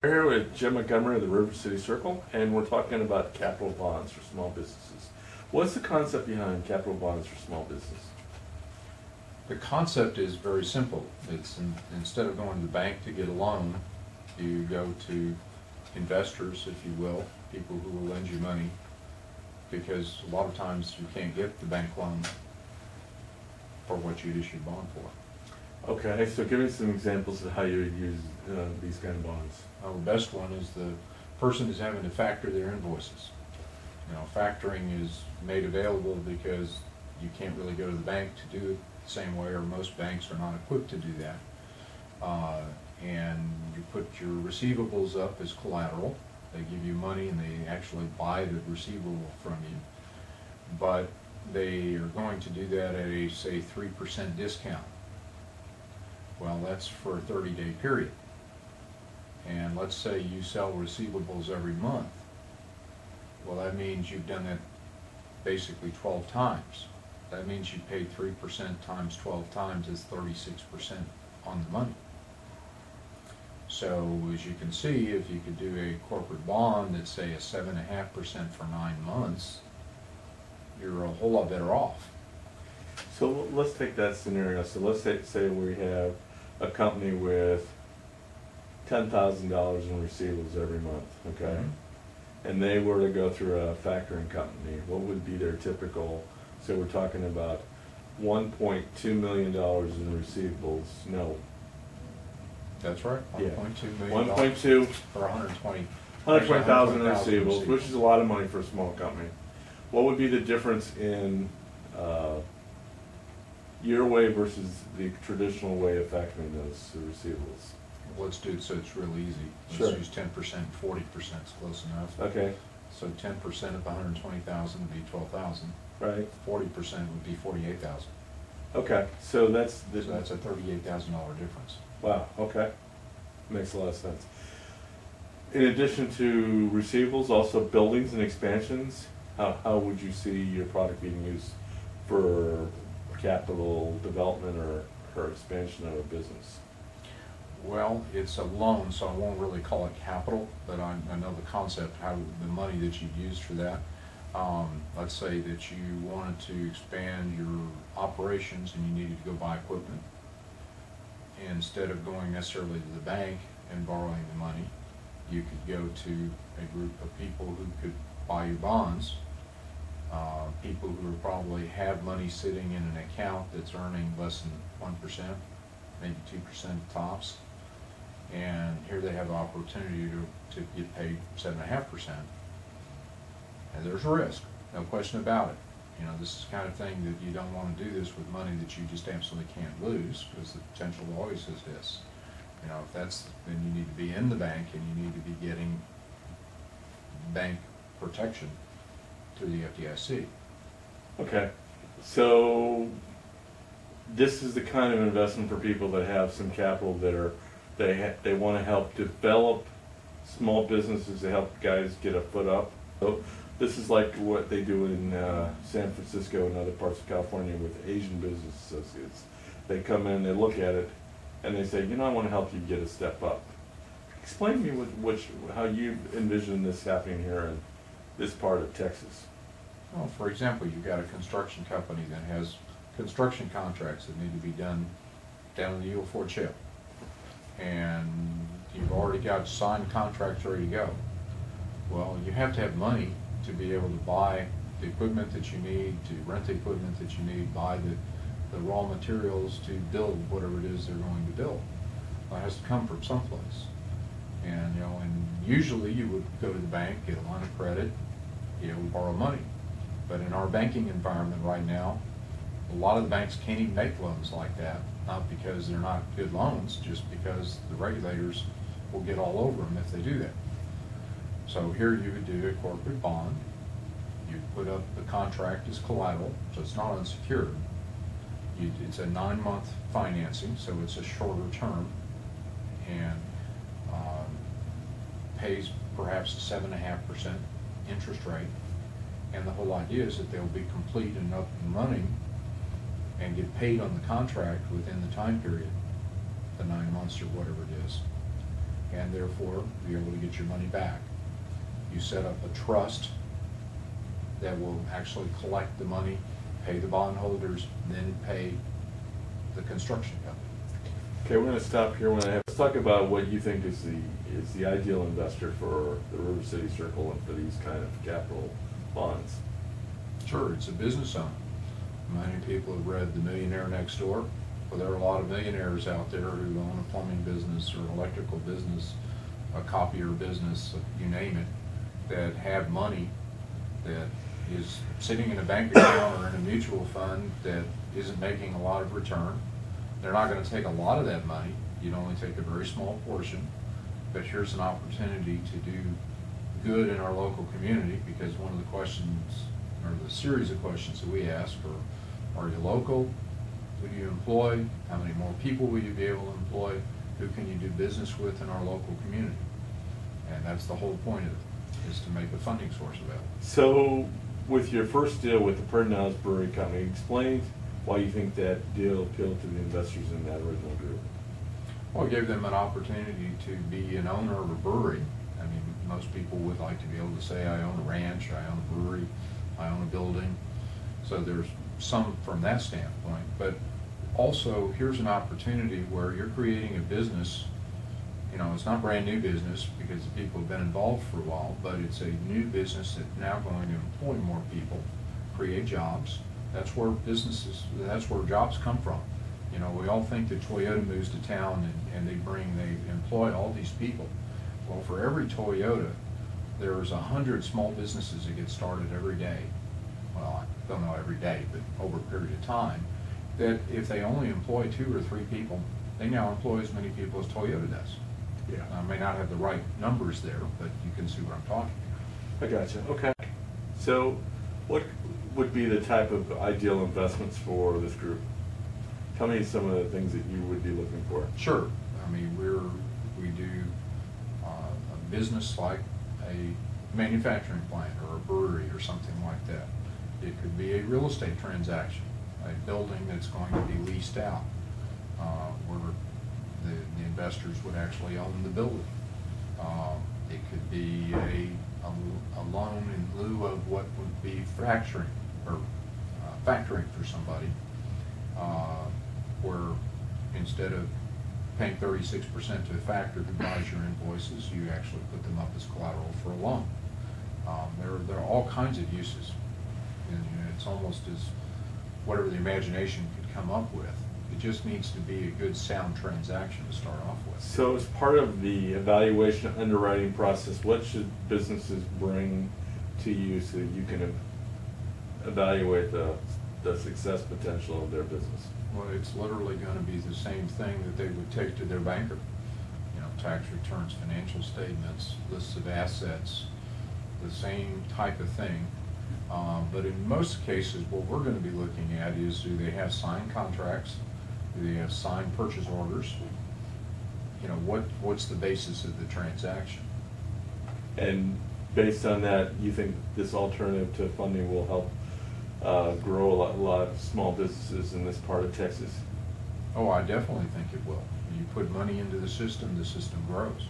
We're here with Jim Montgomery of the River City Circle, and we're talking about capital bonds for small businesses. What's the concept behind capital bonds for small business? The concept is very simple. It's instead of going to the bank to get a loan, you go to investors, if you will, people who will lend you money, because a lot of times you can't get the bank loan for what you'd issue a bond for. Okay, so give me some examples of how you would use these kind of bonds. The best one is the person is having to factor their invoices. You know, factoring is made available because you can't really go to the bank to do it the same way, or most banks are not equipped to do that. And you put your receivables up as collateral. They give you money and they actually buy the receivable from you. But they are going to do that at a, say, 3% discount. Well, that's for a 30-day period. And let's say you sell receivables every month. Well, that means you've done that basically 12 times. That means you paid 3% times 12 times is 36% on the money. So as you can see, if you could do a corporate bond that's say a 7.5% for 9 months, you're a whole lot better off. So let's take that scenario. So let's say we have a company with $10,000 in receivables every month, okay? Mm-hmm. And they were to go through a factoring company. What would be their typical, so we're talking about $1.2 million in receivables, no. That's right, yeah. $1.2 million. 1.2 for 120,000 in receivables, which is a lot of money for a small company. What would be the difference in your way versus the traditional way of factoring those receivables? Let's do it so it's real easy. Sure. Let's use 10%, 40% is close enough. Okay. So 10% of 120,000 would be 12,000. Right. 40% would be 48,000. Okay, so that's so that's a $38,000 difference. Wow. Okay, makes a lot of sense. In addition to receivables, also buildings and expansions. How would you see your product being used for capital development or expansion of a business? Well, it's a loan, so I won't really call it capital, but I know the concept, how the money that you use for that. Let's say that you wanted to expand your operations and you needed to go buy equipment. Instead of going necessarily to the bank and borrowing the money, you could go to a group of people who could buy you bonds. People who probably have money sitting in an account that's earning less than 1%, maybe 2% tops. And here they have the opportunity to get paid 7.5%. And there's risk, no question about it. You know, this is the kind of thing that you don't want to do this with money that you just absolutely can't lose, because the potential always is this. You know, if that's, then you need to be in the bank and you need to be getting bank protection through the FDIC. Okay. So this is the kind of investment for people that have some capital that are, they want to help develop small businesses, to help guys get a foot up. So this is like what they do in San Francisco and other parts of California with Asian business associates. They come in, they look at it, and they say, you know, I want to help you get a step up. Explain to me how you envision this happening here in this part of Texas. Well, for example, you've got a construction company that has construction contracts that need to be done down in the Eagle Ford Shale. And you've already got signed contracts ready to go. Well, you have to have money to be able to buy the equipment that you need, to rent the equipment that you need, buy the raw materials to build whatever it is they're going to build. Well, it has to come from someplace. And, you know, and usually you would go to the bank, get a line of credit, you know, borrow money. But in our banking environment right now, a lot of the banks can't even make loans like that. Not because they're not good loans, just because the regulators will get all over them if they do that. So here you would do a corporate bond. You put up the contract as collateral, so it's not unsecured. It's a 9-month financing, so it's a shorter term, and pays perhaps a 7.5% interest rate. And the whole idea is that they'll be complete and up and running and get paid on the contract within the time period, the 9 months or whatever it is. and therefore be able to get your money back. You set up a trust that will actually collect the money, pay the bondholders, then pay the construction company. Okay, we're going to stop here. Let's talk about what you think is the ideal investor for the River City Circle and for these kind of capital bonds. Sure, it's a business owner. Many people have read The Millionaire Next Door. Well, there are a lot of millionaires out there who own a plumbing business or an electrical business, a copier business, you name it, that have money that is sitting in a bank account or in a mutual fund that isn't making a lot of return. They're not going to take a lot of that money. You'd only take a very small portion. But here's an opportunity to do good in our local community, because one of the questions, or the series of questions that we ask are you local? Who do you employ? How many more people will you be able to employ? Who can you do business with in our local community? And that's the whole point of it, is to make a funding source available. So with your first deal with the Perdon's Brewery Company, explain why you think that deal appealed to the investors in that original group. Well, it gave them an opportunity to be an owner of a brewery. I mean, most people would like to be able to say, I own a ranch, I own a brewery, I own a building. So there's some from that standpoint. But also, here's an opportunity where you're creating a business. You know, it's not brand new business because the people have been involved for a while, but it's a new business that's now going to employ more people, create jobs. That's where that's where jobs come from. You know, we all think that Toyota moves to town and they employ all these people. Well, for every Toyota, there's 100 small businesses that get started every day. Well, I don't know every day, but over a period of time, that if they only employ 2 or 3 people, they now employ as many people as Toyota does. Yeah. I may not have the right numbers there, but you can see what I'm talking about. I gotcha. Okay. So what would be the type of ideal investments for this group? Tell me some of the things that you would be looking for. Sure. I mean, we do a business like a manufacturing plant or a brewery or something like that. It could be a real estate transaction, a building that's going to be leased out, where the investors would actually own the building. It could be a loan in lieu of what would be factoring for somebody, where instead of paying 36% to a factor who buys your invoices, you actually put them up as collateral for a loan. There are all kinds of uses, and you know, it's almost as whatever the imagination could come up with. It just needs to be a good, sound transaction to start off with. So as part of the evaluation underwriting process, what should businesses bring to you so that you can evaluate the success potential of their business? Well, it's literally going to be the same thing that they would take to their banker. You know, tax returns, financial statements, lists of assets, the same type of thing. But in most cases, what we're going to be looking at is, do they have signed contracts? Do they have signed purchase orders? You know, what's the basis of the transaction? And based on that, you think this alternative to funding will help grow a lot of small businesses in this part of Texas? Oh, I definitely think it will. You put money into the system grows.